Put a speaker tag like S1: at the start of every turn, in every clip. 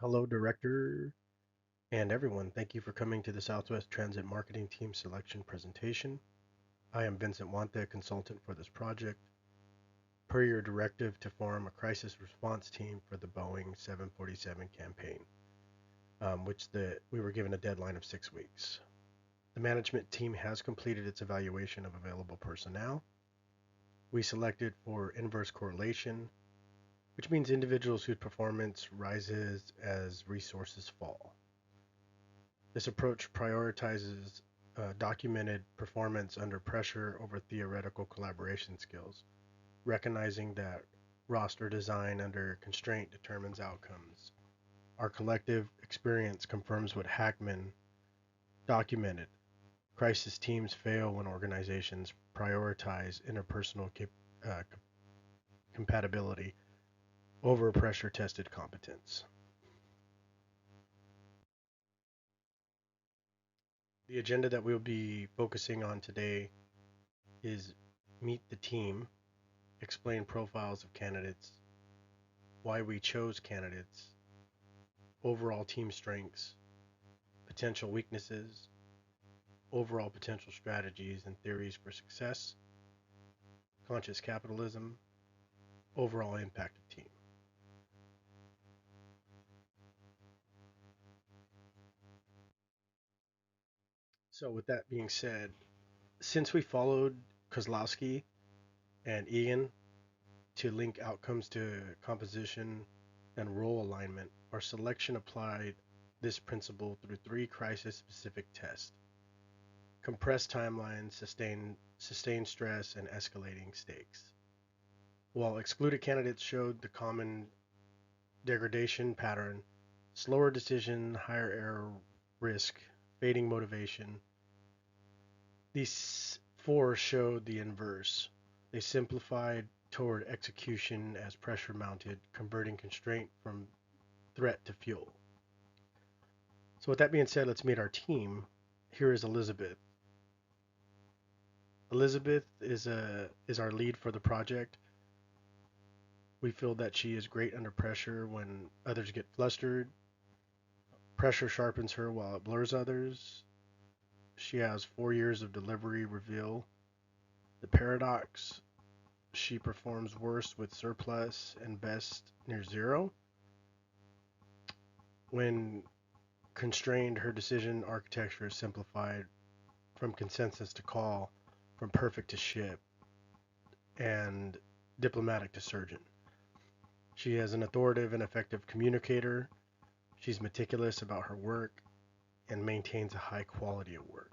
S1: Hello, Director, and everyone. Thank you for coming to the Southwest Transit Marketing Team Selection presentation. I am Vincent Wante, consultant for this project. Per your directive to form a crisis response team for the Boeing 747 campaign, we were given a deadline of 6 weeks. The management team has completed its evaluation of available personnel. We selected for inverse correlation, which means individuals whose performance rises as resources fall. This approach prioritizes documented performance under pressure over theoretical collaboration skills, recognizing that roster design under constraint determines outcomes. Our collective experience confirms what Hackman documented. Crisis teams fail when organizations prioritize interpersonal uh, compatibility over pressure tested competence. The agenda that we'll be focusing on today is meet the team, explain profiles of candidates, why we chose candidates, overall team strengths, potential weaknesses, overall potential strategies and theories for success, conscious capitalism, overall impact of team. So, with that being said, since we followed Kozlowski and Egan to link outcomes to composition and role alignment, our selection applied this principle through three crisis specific tests: compressed timelines, sustained stress, and escalating stakes. While excluded candidates showed the common degradation pattern: slower decision, higher error risk, fading motivation, these four showed the inverse. They simplified toward execution as pressure mounted, converting constraint from threat to fuel. So, with that being said, let's meet our team. Here is Elizabeth. Elizabeth is our lead for the project. We feel that she is great under pressure when others get flustered. Pressure sharpens her while it blurs others. She has 4 years of delivery reveal the paradox. She performs worst with surplus and best near zero. When constrained, her decision architecture is simplified from consensus to call, from perfect to ship, and diplomatic to surgeon. She is an authoritative and effective communicator. She's meticulous about her work and maintains a high quality of work.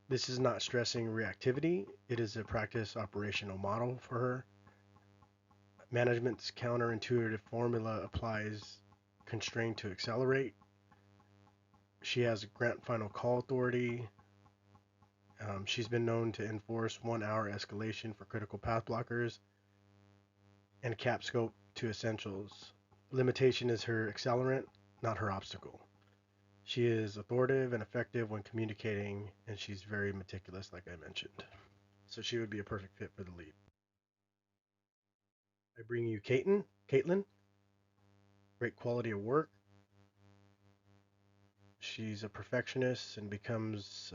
S1: This is not stressing reactivity, it is a practice operational model for her. Management's counterintuitive formula applies constraint to accelerate. She has grant final call authority. She's been known to enforce 1 hour escalation for critical path blockers and cap scope to essentials. Limitation is her accelerant, not her obstacle. She is authoritative and effective when communicating, and she's very meticulous, like I mentioned. So she would be a perfect fit for the lead. I bring you Caitlin, great quality of work. She's a perfectionist and becomes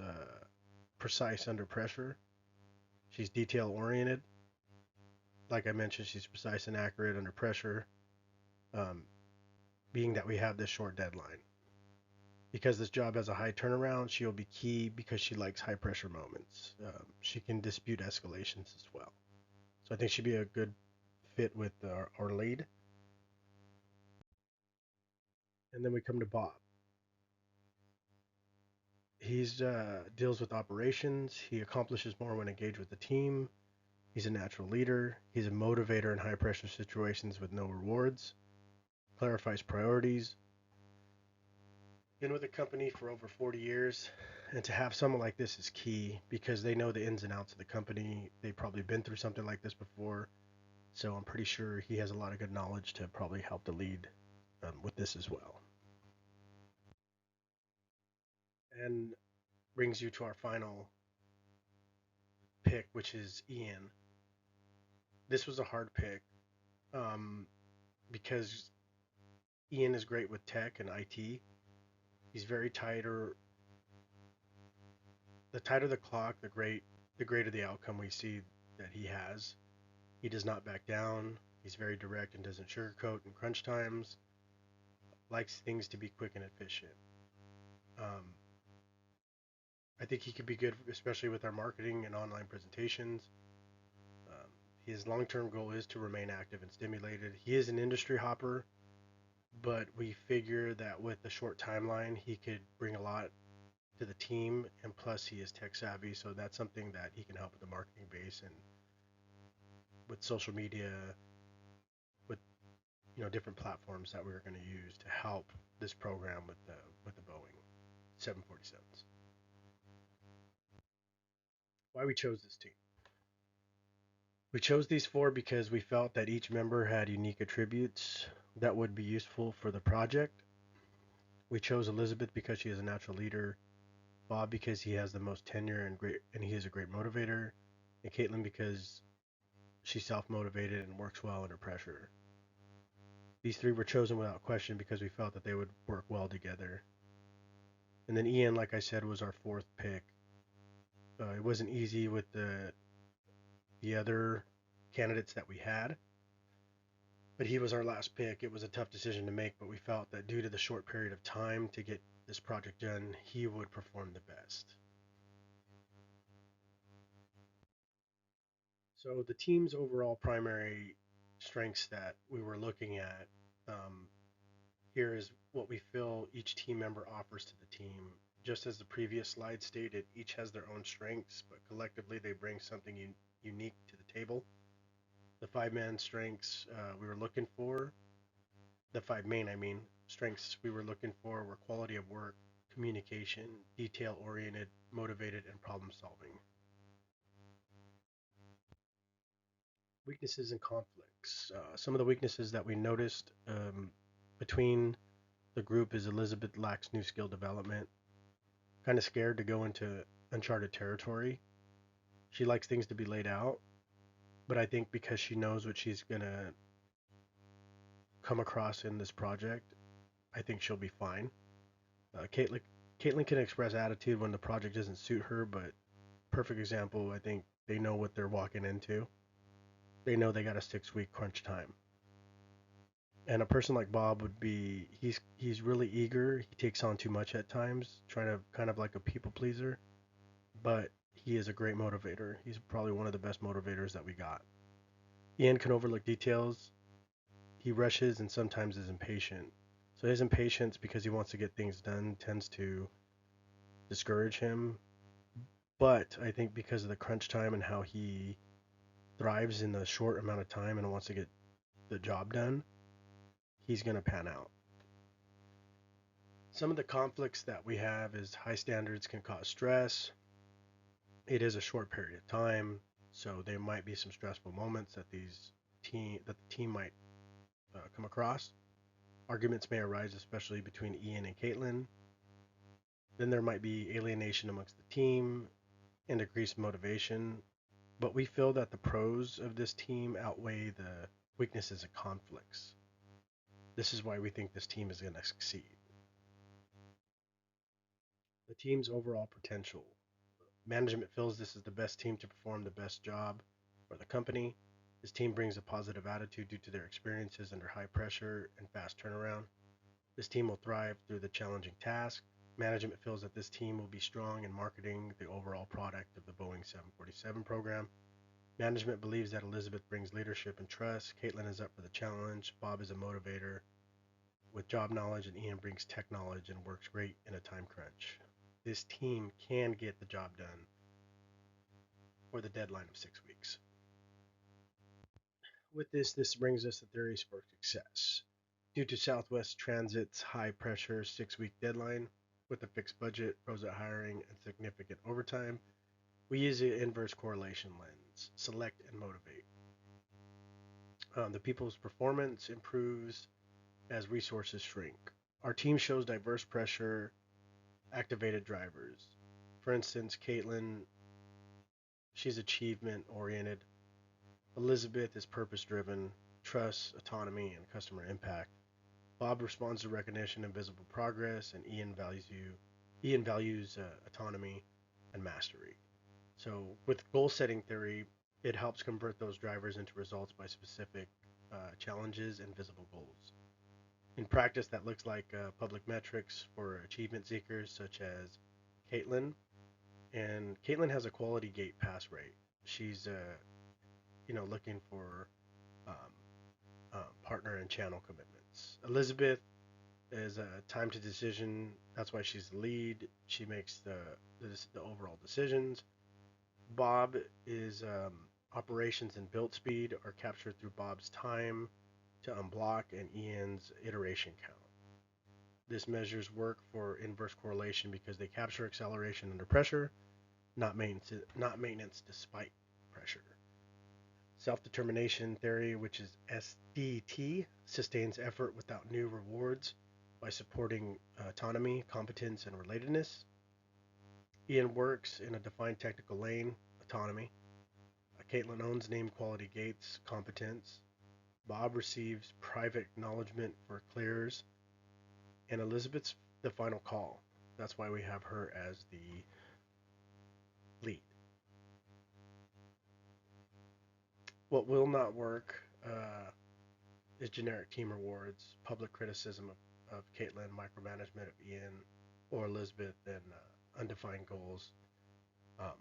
S1: precise under pressure. She's detail oriented. Like I mentioned, she's precise and accurate under pressure, um, being that we have this short deadline. Because this job has a high turnaround, she'll be key because she likes high pressure moments. She can dispute escalations as well. So I think she'd be a good fit with our lead. And then we come to Bob. He's deals with operations. He accomplishes more when engaged with the team. He's a natural leader. He's a motivator in high pressure situations with no rewards. Clarifies priorities. Been with the company for over 40 years, and to have someone like this is key because they know the ins and outs of the company. They've probably been through something like this before, so I'm pretty sure he has a lot of good knowledge to probably help the lead with this as well. And brings you to our final pick, which is Ian. This was a hard pick. Um, because Ian is great with tech and IT. He's very tighter. The tighter the clock, the greater the outcome we see that he has. He does not back down. He's very direct and doesn't sugarcoat in crunch times. Likes things to be quick and efficient. Um, I think he could be good, especially with our marketing and online presentations. Um, his long-term goal is to remain active and stimulated. He is an industry hopper, but we figure that with a short timeline, he could bring a lot to the team, and plus he is tech savvy, so that's something that he can help with the marketing base and with social media, with different platforms that we are going to use to help this program with the Boeing 747s. Why we chose this team? We chose these four because we felt that each member had unique attributes that would be useful for the project. We chose Elizabeth because she is a natural leader, Bob because he has the most tenure and he is a great motivator, and Caitlin because she's self-motivated and works well under pressure. These three were chosen without question because we felt that they would work well together. And then Ian, like I said, was our fourth pick. It wasn't easy with the other candidates that we had, but he was our last pick. It was a tough decision to make, but we felt that due to the short period of time to get this project done, he would perform the best. So the team's overall primary strengths that we were looking at, um, here is what we feel each team member offers to the team. Just as the previous slide stated, each has their own strengths, but collectively they bring something unique to the table. The five-man strengths we were looking for, the five main, I mean, strengths we were looking for were quality of work, communication, detail-oriented, motivated, and problem solving. Weaknesses and conflicts. Some of the weaknesses that we noticed between the group is Elizabeth lacks new skill development, kind of scared to go into uncharted territory. She likes things to be laid out, but I think because she knows what she's going to come across in this project, I think she'll be fine. Caitlin can express attitude when the project doesn't suit her, but perfect example, I think they know what they're walking into. They know they got a 6 week crunch time. And a person like Bob would be he's really eager. He takes on too much at times, trying to kind of like a people pleaser, but he is a great motivator. He's probably one of the best motivators that we got. Ian can overlook details. He rushes and sometimes is impatient. So his impatience because he wants to get things done tends to discourage him. But I think because of the crunch time and how he thrives in the short amount of time and wants to get the job done, he's going to pan out. Some of the conflicts that we have is high standards can cause stress. It is a short period of time, so there might be some stressful moments that the team might come across. Arguments may arise, especially between Ian and Caitlin. Then there might be alienation amongst the team and decreased motivation. But we feel that the pros of this team outweigh the weaknesses and conflicts. This is why we think this team is going to succeed. The team's overall potential. Management feels this is the best team to perform the best job for the company. This team brings a positive attitude due to their experiences under high pressure and fast turnaround. This team will thrive through the challenging task. Management feels that this team will be strong in marketing the overall product of the Boeing 747 program. Management believes that Elizabeth brings leadership and trust. Caitlin is up for the challenge. Bob is a motivator with job knowledge, and Ian brings tech knowledge and works great in a time crunch. This team can get the job done for the deadline of 6 weeks. With this brings us to theories for success. Due to Southwest Transit's high pressure 6 week deadline, with a fixed budget, pros at hiring, and significant overtime, we use the inverse correlation lens, select and motivate. The people's performance improves as resources shrink. Our team shows diverse pressure, activated drivers. For instance, Caitlin, she's achievement oriented. Elizabeth is purpose driven. trust, autonomy, and customer impact. Bob responds to recognition and visible progress, and Ian values autonomy and mastery. So with goal setting theory, it helps convert those drivers into results by specific challenges and visible goals. In practice, that looks like public metrics for achievement seekers, such as Caitlin. And Caitlin has a quality gate pass rate. She's looking for um, partner and channel commitments. Elizabeth is a time to decision. That's why she's the lead. She makes the overall decisions. Bob is operations and build speed are captured through Bob's time to unblock and Ian's iteration count. This measures work for inverse correlation because they capture acceleration under pressure, not maintenance despite pressure. Self-determination theory, which is SDT, sustains effort without new rewards by supporting autonomy, competence, and relatedness. Ian works in a defined technical lane, autonomy. Caitlin owns name quality gates, competence. Bob receives private acknowledgement for clears. And Elizabeth's the final call. That's why we have her as the lead. What will not work is generic team rewards, public criticism of Caitlin, micromanagement of Ian or Elizabeth, and undefined goals. Um,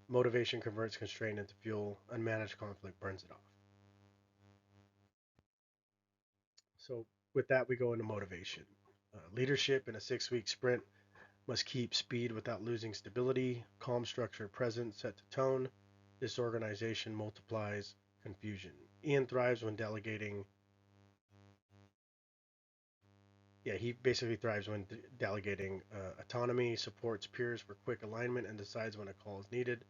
S1: Motivation converts constraint into fuel. Unmanaged conflict burns it off. So with that, we go into motivation. Leadership in a 6-week sprint must keep speed without losing stability. Calm structure present set the tone. Disorganization multiplies confusion. Ian thrives when delegating. Yeah, he basically thrives when delegating autonomy, supports peers for quick alignment, and decides when a call is needed.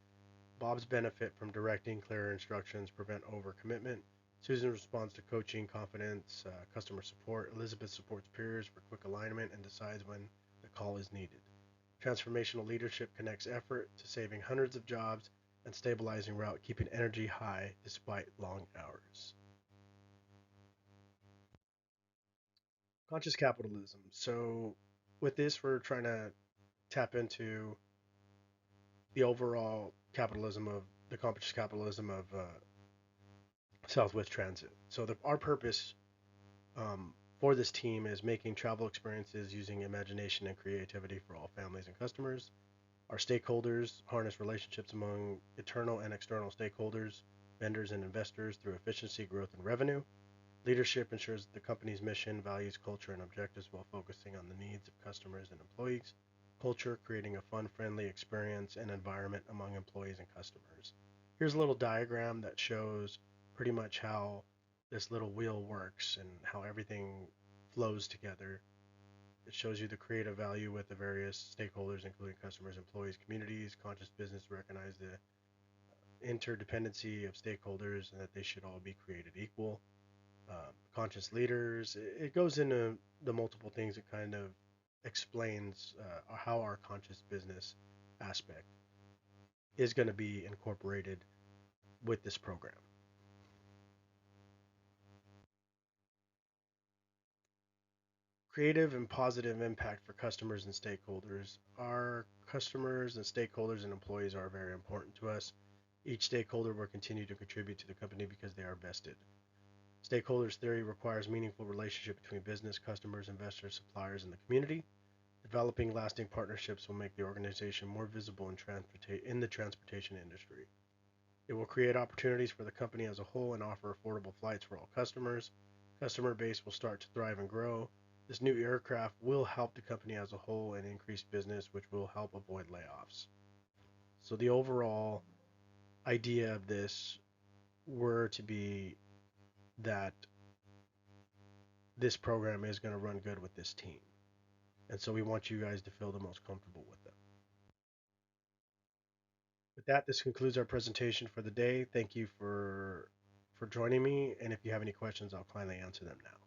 S1: Bob's benefit from directing clearer instructions, prevent overcommitment. Susan responds to coaching, confidence, customer support. Elizabeth supports peers for quick alignment and decides when the call is needed. Transformational leadership connects effort to saving hundreds of jobs and stabilizing route, keeping energy high despite long hours. Conscious capitalism. So, with this, we're trying to tap into the overall capitalism of the conscious capitalism of Southwest Transit. So, our purpose for this team is making travel experiences using imagination and creativity for all families and customers. Our stakeholders harness relationships among internal and external stakeholders, vendors, and investors through efficiency, growth, and revenue. Leadership ensures that the company's mission, values, culture, and objectives while focusing on the needs of customers and employees. Culture, creating a fun, friendly experience and environment among employees and customers. Here's a little diagram that shows pretty much how this little wheel works and how everything flows together. It shows you the creative value with the various stakeholders, including customers, employees, communities. Conscious business recognize the interdependency of stakeholders and that they should all be created equal. Conscious leaders. It goes into the multiple things. It kind of explains how our conscious business aspect is going to be incorporated with this program. Creative and positive impact for customers and stakeholders. Our customers and stakeholders and employees are very important to us. Each stakeholder will continue to contribute to the company because they are vested. Stakeholders theory requires meaningful relationship between business, customers, investors, suppliers, and the community. Developing lasting partnerships will make the organization more visible in the transportation industry. It will create opportunities for the company as a whole and offer affordable flights for all customers. Customer base will start to thrive and grow. This new aircraft will help the company as a whole and increase business, which will help avoid layoffs. So the overall idea of this were to be that this program is going to run good with this team. And so we want you guys to feel the most comfortable with them. With that, this concludes our presentation for the day. Thank you for joining me. And if you have any questions, I'll kindly answer them now.